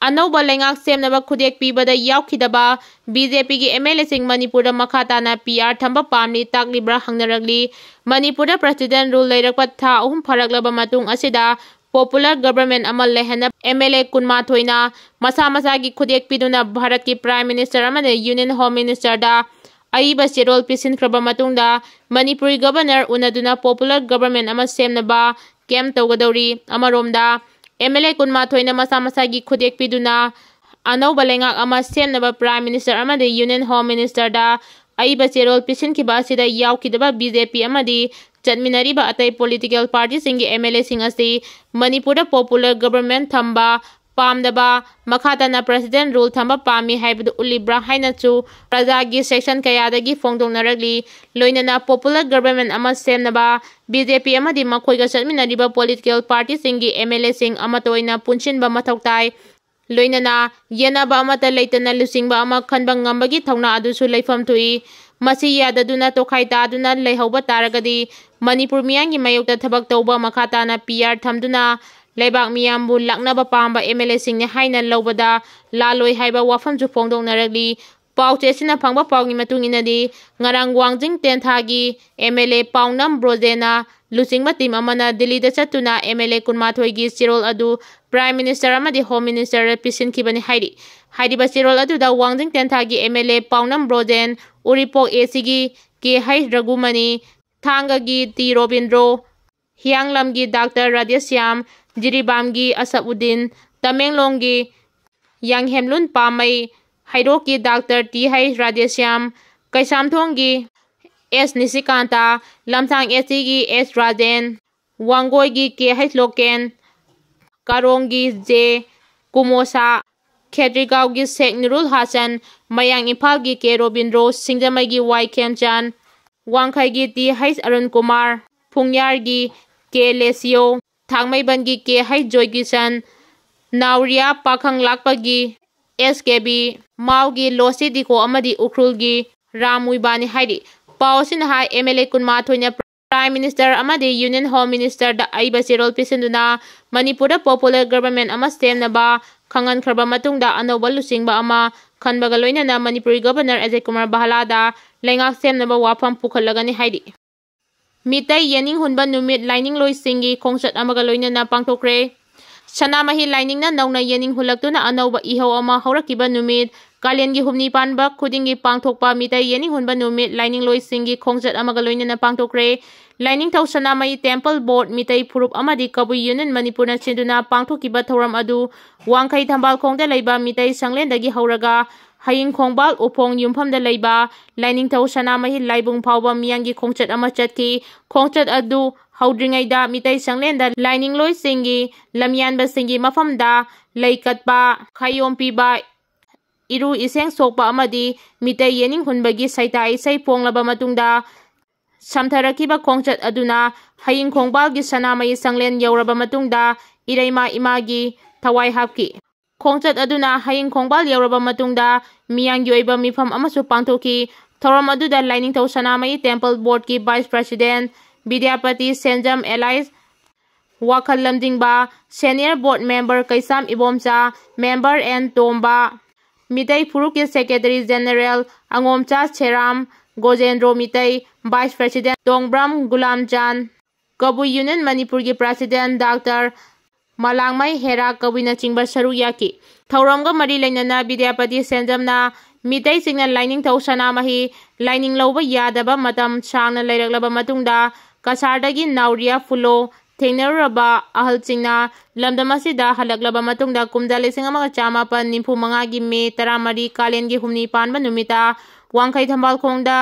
अनौबा लेंगाक सेमनबा खुदेक पीबदा यावखिदबा बीजेपी की एमएलए सिंह मणिपुर मखाताना पीआर थंबा पामली ताकलिब्रा हंगनरगली मणिपुर प्रेसिडेंट रूल लेरकपा था अहुम फरकलबा मतुंग असिदा पॉपुलर गवर्नमेंट अमल लेहन एमएलए कुनमाथोइना मसा मसा की खुदेक पीदुना भारत की प्राइम मिनिस्टर अमने यूनियन होम मिनिस्टर दा अईबा चिरोल पिसिनख्रबा मतुंगदा मणिपुरी गवर्नर उनदुना पॉपुलर गवर्नमेंट अमा सेमनबा केम तौगदौरी अमरोमदा एमएलए कुनमाथोइना मसा मसा की खुदेक पीदुना अनौबा लेंगाक अमा सेमनबा प्राइम मिनिस्टर अमदे यूनियन होम मिनिस्टर दा अईबा चिरोल पिसिनखिबा असिदा यावखिदबा बीजेपी अमदी चटमिनरीबा अतै पॉलिटिकल पार्टी सिंगी एमएलए सिंग असि मणिपुर पॉपुलर गवर्नमेंट थंबा पामदबा मखाताना प्रेसिडेंट रूल थंबा पामी हाइबदु उलिब्रा हाइनचु प्रजागी सेक्शन कयादगी फोंदोंनरगली लोइनना पॉपुलर गवर्नमेंट अमा सेमनबा बीजेपी अमदी मखोइगा चटमिनरीबा पॉलिटिकल पार्टी सिंगी एमएलए सिंग अमतोइना पुनसिनबा मथौताई लोइनना येनाबा अमता लेतना लुसिंगबा अमा खनबा ngambagi थौना अदुसु लेफम थुई मसी याददुना तोखाई तादुना लेहौबा तारगदी मणिपुर मियांगी मायोक्ता थबक तौबा मखाताना पीआर थमदुना लेबाक मियामबु लाकनबा पांबा एमएलए सिंगने हाइना लौबदा लालोय हाइबा वाफमजु फोंदोंनरगली पाउचेसिना फंगबा पाउगी मतुंगिनदी ngarang wangjing tenthagi MLA Paonam ब्रोजेना लुसिंगबा टीम अमना दिल्लीदा चतुना एमएलए कुनमाथोइगी चिरोल अदु प्राइम मिनिस्टर अमदी होम मिनिस्टर पिसिनखिबनी हाइदिबा चिरोल अदुदा वांगजिंग तेंथागी एमएलए पाउनम ब्रोजेन उरिपोक एसीगी के हाइ रघुमनी थांगगी टी रोबिंद्रो हियांगलमगी डॉक्टर राधेश्याम जिरीबामगी असदुद्दीन तमेंगलोंगी यांगहेमलुन पामई हाइरोकी डॉक्टर टी हाइ राधेश्याम कैसामथोंगी एस निशिकांता लमथांग एसीगी एस राजेन वांगोईगी के हाइ लोकेन कारोंगी जे कुमोसा खेड्रिगांवगी शेख निरुल हासन मयांग इम्फालगी के रोबिंद्रो सिंगजमईगी वाई खेमचान वांखईगी टी हाइ अरुण कुमार फुंगयारगी के लेसियो थांगमईबनगी के हाइ जोयगिसन नावरिया पाखंग लाकपगी एसकेबी माउगी लोसी दिको अमदी उखरुलगी रामुइबानी हाइरी पाउसिन हाइ एमएलए कुनमाथोइना प्राइम मिनिस्टर अमदी यूनियन होम मिनिस्टर दा अईबा चिरोल पिसिंदुना मणिपुर पॉपुलर गवर्नमेंट अमा सेमनबा खंगनख्रबा मतुंगदा अनौबा लुसिंगबा अमा खनबगा लोइनना मणिपुरी गवर्नर अजय कुमार बहलादा लेंगाक सेमनबा वाफम पुखलगनी हाइरी मितै येनिंग हुनबा नुमित लाइनिंग लोइसिंगी खोंगचत अमगा लोइनना पांगथोख्रे सनामही लाइनिंगना नौना येनिंग हुलक्तुना अनौबा इहौ अमा हौरकिबा नुमित कालेनगी हुमनी पानबा खुदिंगी पांगथोकपा मितै येनिंग हुनबा नुमित लाइनिंग लोइसिंगी खोंगचत अमगा लोइनना पांगथोख्रे लाइनिंग थौ सनामही टेम्पल बोर्ड मितै फुरुप अमदी कबुई यूनियन मणिपुरना सिंदुना पांगथोकिबा थौरम अदु वांखै थंबाल खोंगदा लैबा मितै संगलेंदगी हौरगा हयिंग खोंगबाल उफोंग युमफमदा लैबा लाइनिंग थौ सनामही लाइबुंग फावबा मियांगी खोंगचत अमा चतकी खोंगचत अदु हौद्रिङैदा मितै संगलेंदा लाइनिंग लोइसिंगी लमयानबा सिंगी मफमदा लैकतपा खयोम पीबा इरु इसेंग सोकपा अमदी मितै येनिंग हुनबगी सैता इसै फोंगलबा मतुंगदा समथरकिबा खोंगचत अदुना हयिंग खोंगबालगी सनामही संगलेन यौरबा मतुंगदा इरैमा इमागी थवाई हापकी खोंगचत अदुना हयिंग खोंगबाल यौरबा मतुंगदा मियांगी ओइबा मिफम अमसु पांगथोकी थौरम अदुदा Lainingthou Sanamahi temple board की वाइस प्रेसिडेंट विद्यापति सेंजम एलाइज वाखल लमदिंगबा senior board member Kaisam Ibomcha member N Tomba Meitei फुरुक के सेक्रेटरी जनरल अंगोमचा छेराम Gojendro Meitei vice president Tongbram Gulamchan Kabui union Manipur की प्रेसिडेंट डॉक्टर मलांगमई हेरा कबुईना चिंबा सरू याकी थौरमगा मरी लेनना विद्यापति सेंजमना मितै सिंगना लाइनिंग थौ सनामही लाइनिंग लौबा यादबा मतम सांगना लैरकलबा मतुंगदा कसारदगी नावरिया फुलो थेंगनरबा अहलसिंगना लमदमसिदा हलकलबा मतुंगदा कुमदा लिसिंग अमगा चामापन निफु मंगागी मे 13 कालेनगी हुमनी पानबा नुमिता वांखै थंबाल खोंगदा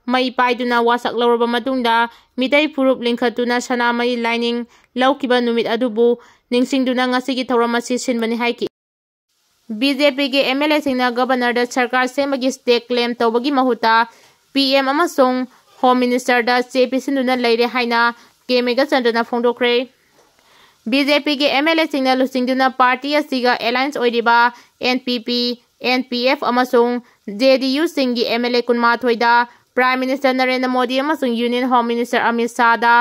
मई पाइदुना वासक लौरबा मतुंगदा मितै फुरुप लिंखतुना सनामही लाइनिंग लौकिबा नुमित अदुबु निंगसिंगदुना ngasiगी थौरम असि सिनबनि हाइकी बीजेपी के एमएलए सिंगना गवर्नर दा सरकार सेमगी स्टेक क्लेम तौबगी महुता पीएम अमसोंग होम मिनिस्टर दा चेपी सिंदुना लेरे हाइना केमेगा चंद्रना फोंदोख्रे बीजेपी के एमएलए सिंगना लुसिंगदुना पार्टी असिगा एलायंस ओइरिबा एनपीपी एनपीएफ अमसोंग जेडीयू सिंगी एमएलए कुनमाथोइदा प्राइम मिनिस्टर नरेंद्र मोदी अमसोंग यूनियन होम मिनिस्टर अमित शाहदा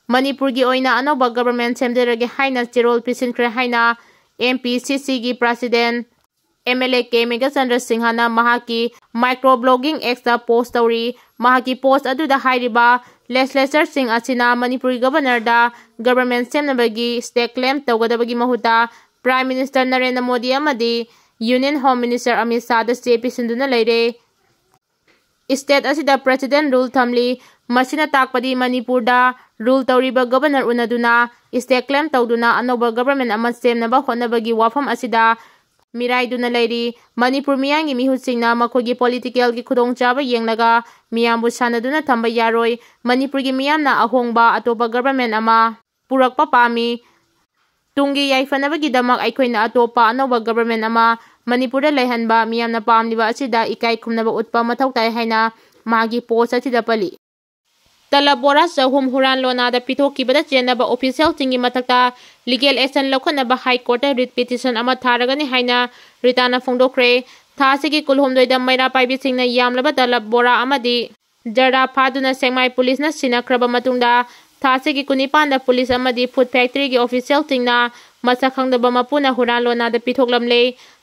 मणिपुर की ओइना अनौबा गवर्नमेंट सेमदेरगे हाइना चिरोल पिसिनख्रे हाइना MPCC की President MLA K Megachandra Singhana mahaki microblogging X post tawri mahaki post aduda hairiba legislature sing asina Manipuri governor da government semnabagi stake claim tawgadabagi mahuta Prime Minister Narendra Modi amadi Union Home Minister Amit Shah da CP sinduna leire state asida president rule thamli masina takpadi Manipur da rule tawriba governor unaduna stake claim tawduna anoba government ama semnaba honabagi wafam asida Mirai duna leiri Manipur miyangi mihusingna makogi political gi khudongchaba yenglaga miyambu sanaduna thamba yaroi Manipur gi miyamna ahongba atoba government ama purakpa pami tungi yaifanabagi damak aikoina atopa anoba government ama Manipur da lehanba miyamna pamliba asida ikai khumnaba utpa mathau tai haina magi post asida pali Talabora sahum huran lona da pitokibada chenaba official tingi matakta legal action lokhanaba high court writ petition ama tharagani haina ritana phongdokre thasigi kulhomdoi da maira paibi singna yamlaba talabora amadi jara phaduna sengmai police na sinakraba matungda thasigi kunipan da police amadi food factory gi official tingna masakhangdaba mapuna huran lona da pitoklamle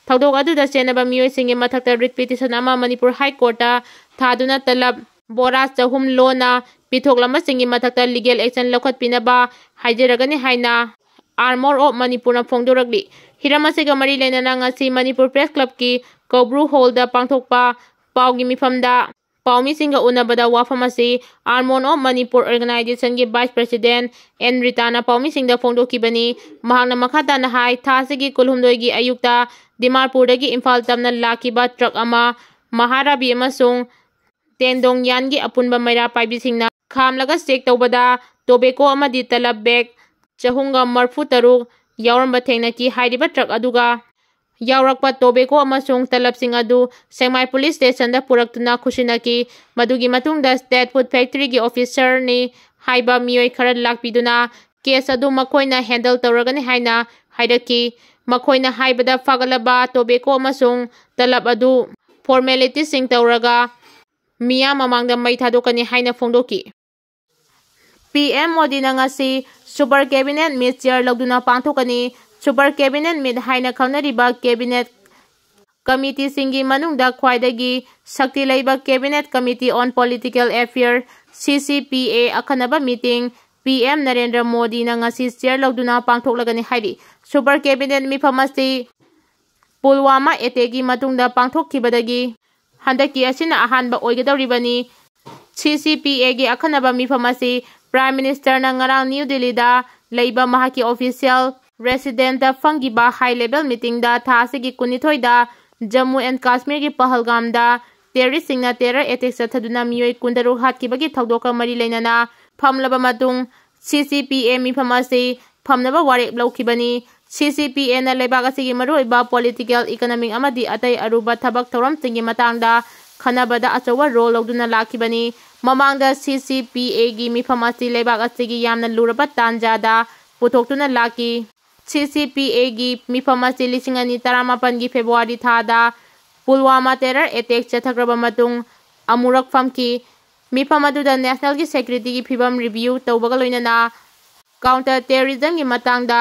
thawdok aduda chenaba miyoi singi matakta writ petition ama Manipur high court ta thaduna talab Bora sahum lona pithoklama singi mathakta legal action lokhat pinaba haijaragani haina Armor of Manipur na phongdoragli hiramasiga mari lenana ngasi Manipur Press Club ki Kobru Hall da pangthokpa pawgi mifamda pawmi singa unabada wafamasi Armor of Manipur Organization gi Vice President N Ritana pawmi singda phongdokibani mahakna makhata na hai thasigi kulhumdoi gi ayukta Dimarpur dagi Imphal tamna lakiba truck ama Maharabi amasung Tendong yangi apunba maira paibisingna khamlaga check tawbada tobacco amadi talab bag chahunga marfu taruk yauramba thengnaki hairiba truck aduga yaurakpa tobacco amasung talab sing adu Sengmai police station da puraktuna khusinaki madugi matungda state food factory gi officer ni haiba miyoi khara lakpiduna case adu makoina handle tawragani haina hairaki makoina haibada fagalaba tobacco amasung talab adu formality sing tawraga Mia mamangda mai thadokani haina phongdoki PM Modi na ngasi Super Cabinet Meet Chair lagduna pangthokani Super Cabinet Meet haina khawnariba Cabinet Committee singi manungda khwaidagi sakti leiba Cabinet Committee on Political Affairs CCPA Akanba meeting PM Narendra Modi na ngasi chair lagduna pangthoklagani hairi Super Cabinet mifamasi Pulwama etegi matungda pangthokkibadagi Handaki asina ahanba oigadawribani CCPA gi akhanaba mifamasi Prime Minister na ngarang New Delhi da leiba mahaki official resident da fangiba high level meeting da thasigi kunithoi da Jammu and Kashmir gi Pahalgam da terrorist singna terror attack sathaduna miyoi kundaru hatkibagi thawdoka mari leinana phamlaba matung CCPA mifamasi phamnaba warek laukibani CCPA na lebaga sigi maruiba political economic amadi atai aruba thabak thoram tingi matangda khanabada achawa role loduna lakibani mamangda CCPA gi mifamasi lebaga sigi yamna luraba tanjada putoktuna laki CCPA gi mifamasi lisingani taramapan gi February thada Pulwama terror attack chathagraba matung amurak famki mifamaduda national gi security gi phibam review tawbaga loinana counter terrorism gi matangda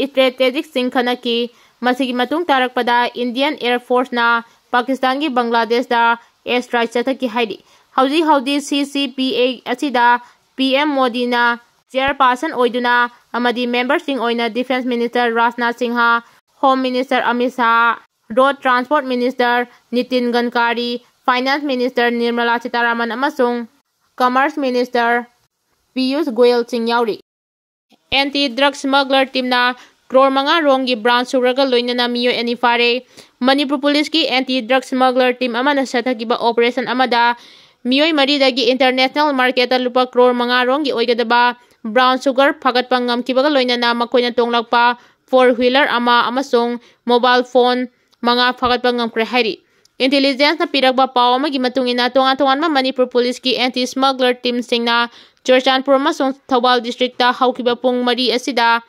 strategic singkhanaki masigi matung tarakpada Indian Air Force na Pakistan gi Bangladesh da air strike chathaki haidi haudi CCPA asida PM Modi na chairperson oiduna amadi member sing oina Defense Minister Rajnath Singha Home Minister Amit Shah Road Transport Minister Nitin Gadkari Finance Minister Nirmala Sitharaman amasung Commerce Minister Piyush Goyal sing yauri Anti-drug smuggler team na crore manga rongi branch suraga loinana miyo ani fare Manipur police ki anti-drug smuggler team amana sathakiba operation amada miyoi mari dagi international market lupa crore manga rongi oigadaba brown sugar phagatpa ngamkibaga loinana makoina tonglakpa 4-wheeler ama amasung mobile phone manga phagatpa ngamkre hairi intelligence na pirakba paw amagi matungina tongan ma Manipur police ki anti-smuggler team singna Churchanpur amasung Thawbal district ta haukiba pung mari asida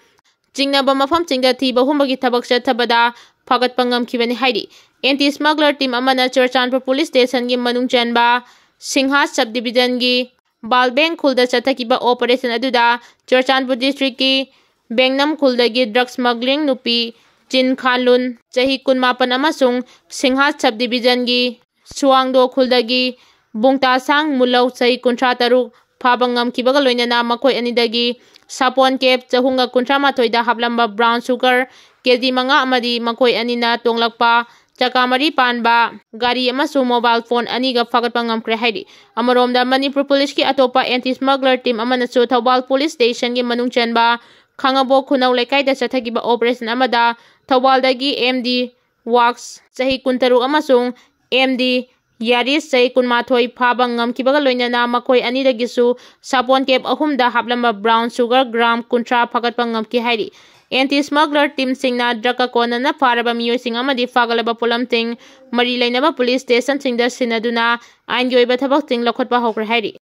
jingnaba mafam chingda thiba humbagi thabak chathabada phagatpa ngamkibani hairi anti-smuggler team amana Churchanpur police station gi manung chanba Singha subdivision gi Balbeng khulda chathakiba operation aduda Churchanpur district ki Bengnam khulda gi drug smuggling nupi Chin Khanlun chahi 18 amasung Singhat Subdivision-gi Suwangdo Khuldagi Bungta Sang Mulau chahi 33 phaba ngamkibaga loinana makoi anidagi Sapon Cap chahunga 38 da hablamba brown sugar kg 5 amadi makoi anina tonglakpa Chakamari Panba Gari amasu mobile phone aniga fagatpa ngamkre haidi amaromda Manipur Police ki atopa anti smuggler team amanasu Thawbal Police Station gi manung chenba Khangabo Khunau Lekai da chathagiba operation amada Thawbaldagi MD Wax chahi 13 amasung MD Yaris chahi 18 phaba ngamkibaga loinana makoi anidagisu Sapon Cap ahumda hablamba brown sugar gram 30 fagatpa ngamki haidi Anti-smuggler team singna draka kona na faraba miyoy sing amadi fagalaba pulamting mari lainaba police station singda sinaduna ain yoiba thabak ting lakhotpa hokre hairi